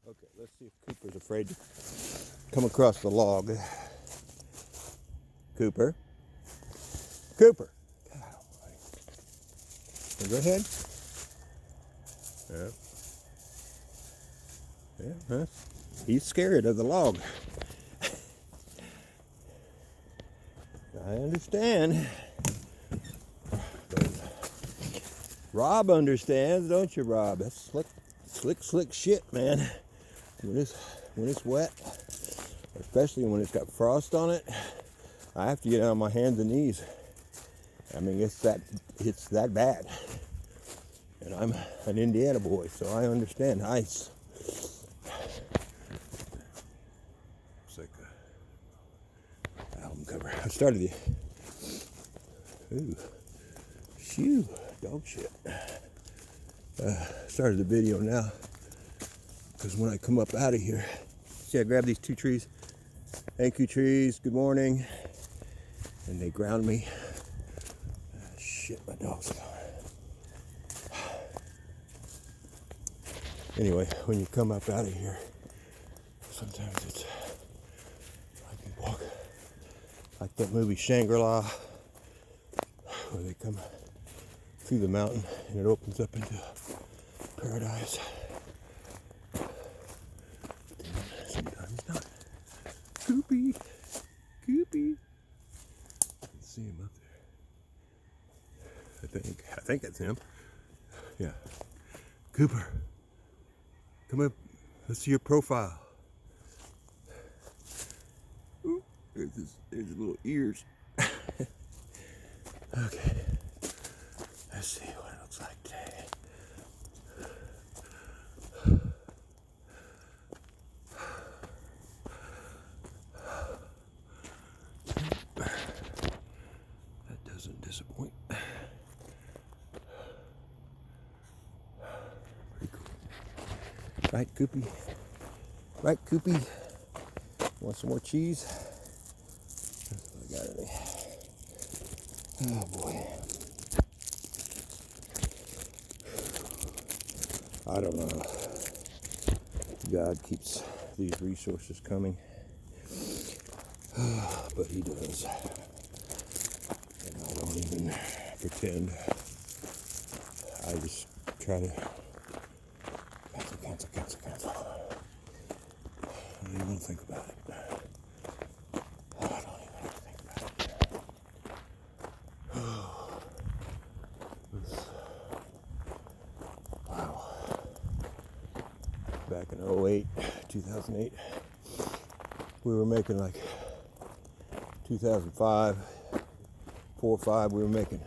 Okay, let's see if Cooper's afraid to come across the log. Cooper. Cooper. Go ahead. Yeah. Yeah, huh? He's scared of the log. I understand. Rob understands, don't you, Rob? That's slick shit, man. When it's wet, especially when it's got frost on it, I have to get on my hands and knees. I mean, it's that bad. And I'm an Indiana boy, so I understand ice. It's like an album cover. I started dog shit. Started the video now because when I come up out of here, see, I grabbed these two trees. Thank you, trees. Good morning. And they ground me. Shit, my dog's gone. Anyway, when you come up out of here, sometimes it's like you walk like that movie Shangri-La, where they come through the mountain and it opens up into paradise. But then sometimes not. Coopy. I can see him up there. I think that's him. Yeah. Cooper. Come up. Let's see your profile. Ooh, there's his little ears. Okay. Let's see what it looks like today. That doesn't disappoint. Pretty cool. Right, Coopy? Right, Coopy? Want some more cheese? That's what I got in there. Oh boy. I don't know. God keeps these resources coming. But he does. And I don't even pretend. I just try to cancel. I don't even want to think about it. I don't even want to think about it. Wow. Back in 2008, we were making like 2005, 4 or 5, we were making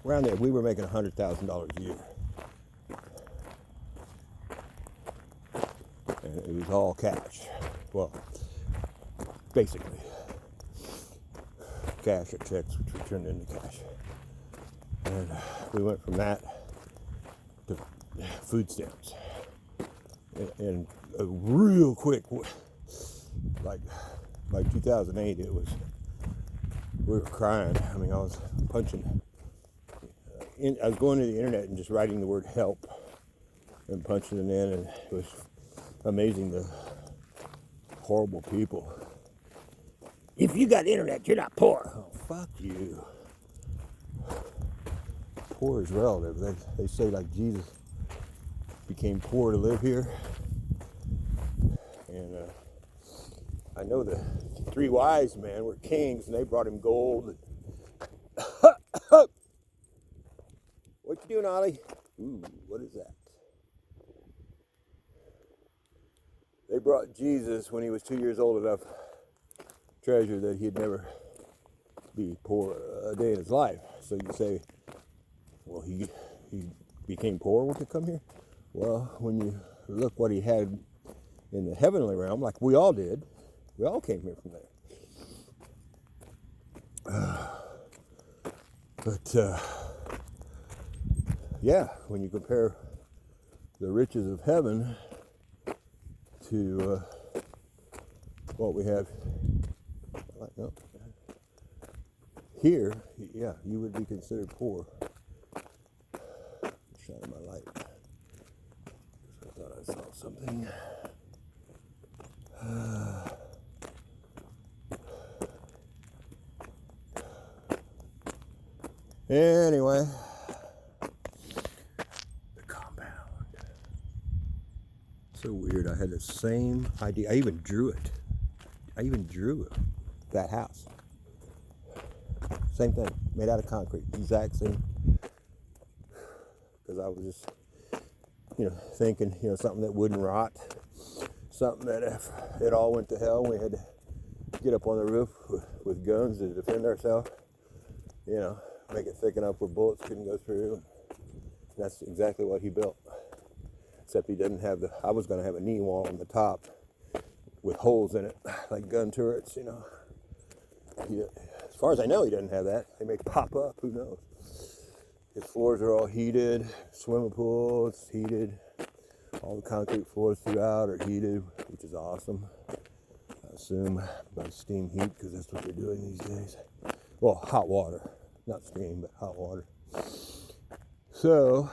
around there, we were making $100,000 a year. And it was all cash. Well, basically. Cash or checks, which we turned into cash. And we went from that to food stamps. And a real quick, like by 2008, we were crying. I mean, I was punching. I was going to the internet and just writing the word help and punching it in, and it was amazing the horrible people. If you got internet, you're not poor. Oh, fuck you. Poor is relative. They say like Jesus became poor to live here. And I know the 3 wise men were kings and they brought him gold. What you doing, Ollie? Ooh, what is that? They brought Jesus when he was 2 years old enough treasure that he'd never be poor a day in his life. So you say, well, he became poor when he come here? Well, when you look what he had in the heavenly realm, like we all did, we all came here from there. But yeah, when you compare the riches of heaven to what we have here, yeah, you would be considered poor. Shining my light. I saw something. Anyway, the compound. So weird. I had the same idea. I even drew it. That house. Same thing, made out of concrete. Exact same. Because I was just, thinking, something that wouldn't rot. Something that if it all went to hell, we had to get up on the roof with guns to defend ourselves. Make it thick enough where bullets couldn't go through. That's exactly what he built. Except he didn't have I was going to have a knee wall on the top with holes in it, like gun turrets, As far as I know, he doesn't have that. They may pop up, who knows. His floors are all heated, swimming pool, it's heated. All the concrete floors throughout are heated, which is awesome. I assume by steam heat, because that's what they're doing these days. Well, hot water. Not steam, but hot water. So,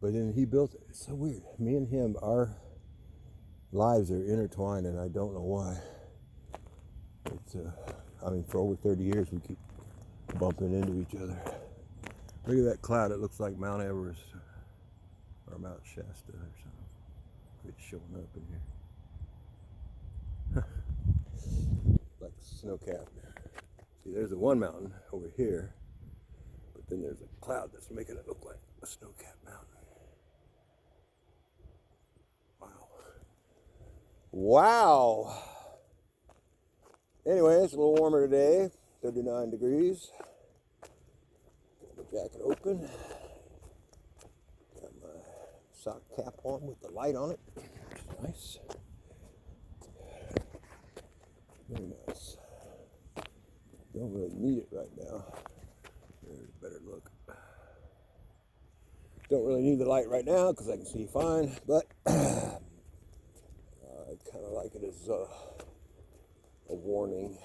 but then he built it. It's so weird. Me and him, our lives are intertwined, and I don't know why. It's, for over 30 years, we keep bumping into each other. Look at that cloud. It looks like Mount Everest or Mount Shasta or something. It's showing up in here. Like snow-capped. See, there's the one mountain over here, but then there's a cloud that's making it look like a snow-capped mountain. Wow. Anyway, it's a little warmer today, 39 degrees. Got my jacket open. Got my sock cap on with the light on it. Nice. Very nice. Don't really need it right now. There's a better look. Don't really need the light right now because I can see fine, but I kind of like it as a warning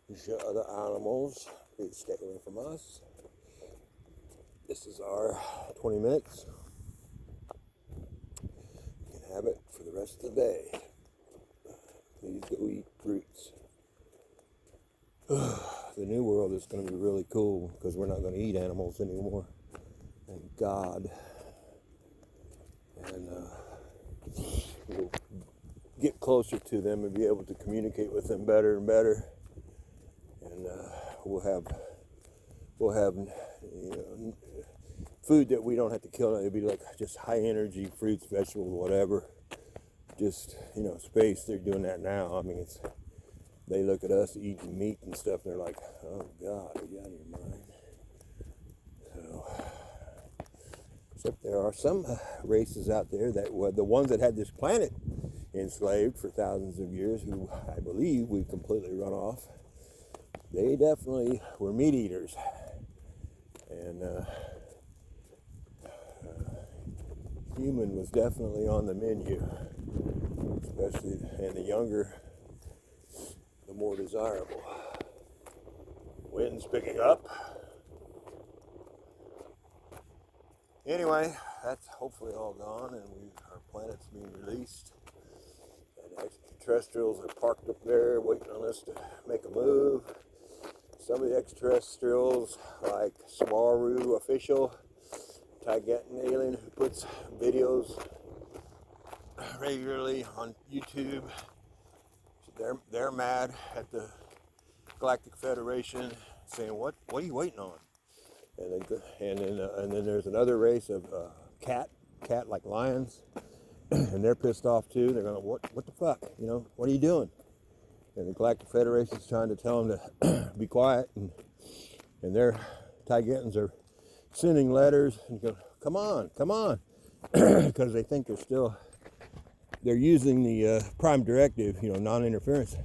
to show other animals, please stay away from us. This is our 20 minutes. You can have it for the rest of the day. Please go eat fruits. The new world is going to be really cool because we're not going to eat animals anymore. Thank God. And we'll get closer to them and be able to communicate with them better and better. And we'll have food that we don't have to kill. It'll be like just high energy fruits, vegetables, whatever. Just space. They're doing that now. They look at us eating meat and stuff, and they're like, oh God, are you out of your mind? So, except there are some races out there that were the ones that had this planet enslaved for thousands of years, who I believe we completely run off. They definitely were meat eaters. And human was definitely on the menu, especially, and the younger, the more desirable. Wind's picking up. Anyway, that's hopefully all gone, and our planet's being released. And extraterrestrials are parked up there waiting on us to make a move. Some of the extraterrestrials, like Swaru Official, Tibetan alien who puts videos regularly on YouTube, they're mad at the Galactic Federation, saying, "What are you waiting on?" And then there's another race of cat like lions, and they're pissed off too. They're going, "What the fuck? What are you doing?" And the Galactic Federation is trying to tell them to be quiet, and their Tibetans are sending letters and go, come on, because they think they're using the Prime Directive, non-interference,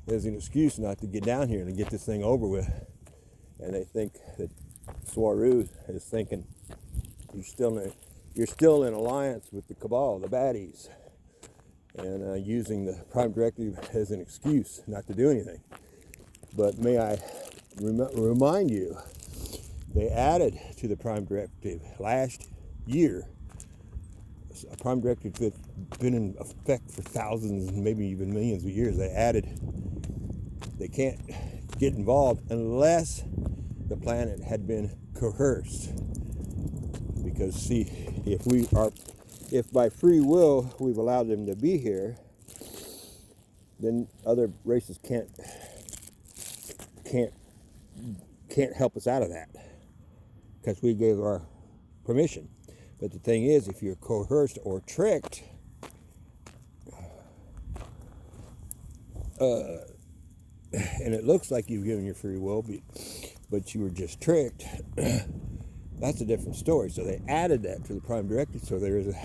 as an excuse not to get down here and get this thing over with. And they think that Swaru is thinking you're still in alliance with the cabal, the baddies, and using the Prime Directive as an excuse not to do anything. But may I remind you They added to the Prime Directive last year, a Prime Directive that's been in effect for thousands, maybe even millions of years. They added, they can't get involved unless the planet had been coerced. Because see, if by free will we've allowed them to be here, then other races can't help us out of that, because we gave our permission. But the thing is, if you're coerced or tricked, and it looks like you've given your free will, but you were just tricked, that's a different story. So they added that to the Prime Directive, so there is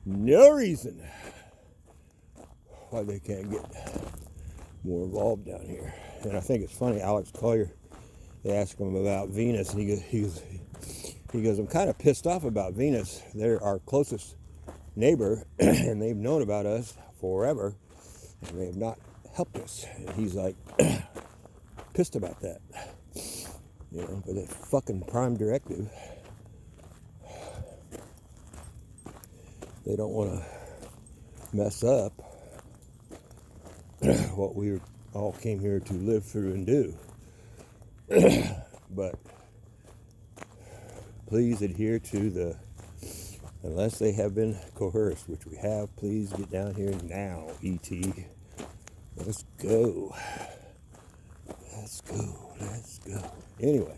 no reason why they can't get more involved down here. And I think it's funny, Alex Collier, they asked him about Venus, and he goes, I'm kind of pissed off about Venus. They're our closest neighbor, and they've known about us forever, and they have not helped us. And he's like, pissed about that. You know, but that fucking Prime Directive, they don't want to mess up what we all came here to live through and do. But please adhere to the, unless they have been coerced, which we have, please get down here now, E.T. Let's go. Let's go. Let's go. Anyway,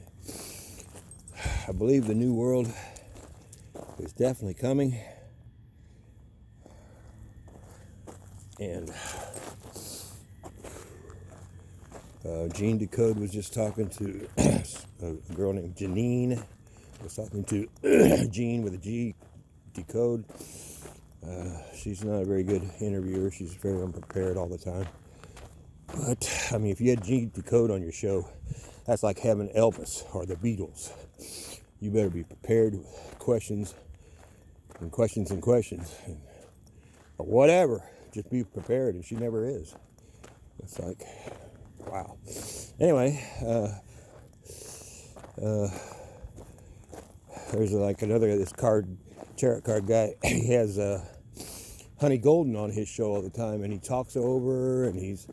I believe the new world is definitely coming. And Gene Decode was just talking to a girl named Janine. Was talking to Gene with a G, Decode. She's not a very good interviewer. She's very unprepared all the time. But, I mean, if you had Gene Decode on your show, that's like having Elvis or the Beatles. You better be prepared with questions and questions and questions. Or whatever. Just be prepared, and she never is. It's like, wow. Anyway, there's like another, this tarot card guy, he has Honey Golden on his show all the time, and he talks over, and he's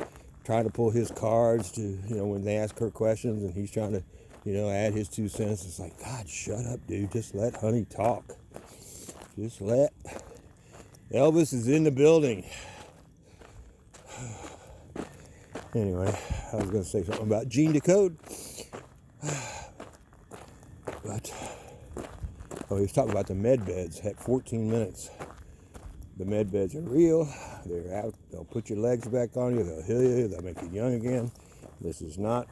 trying to pull his cards to, you know, when they ask her questions, and he's trying to, you know, add his 2 cents. It's like, God, shut up, dude. Just let Honey talk. Just let. Elvis is in the building. Anyway, I was going to say something about Gene Decode. But, oh, he was talking about the med beds at 14 minutes. The med beds are real. They're out. They'll put your legs back on you. They'll heal you. They'll make you young again. This is not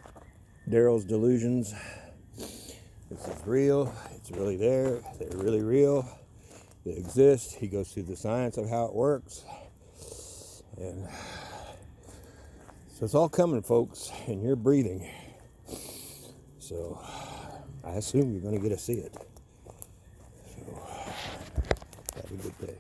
Daryl's delusions. This is real. It's really there. They're really real. They exist. He goes through the science of how it works. And so it's all coming, folks, and you're breathing. So I assume you're going to get to see it. So have a good day.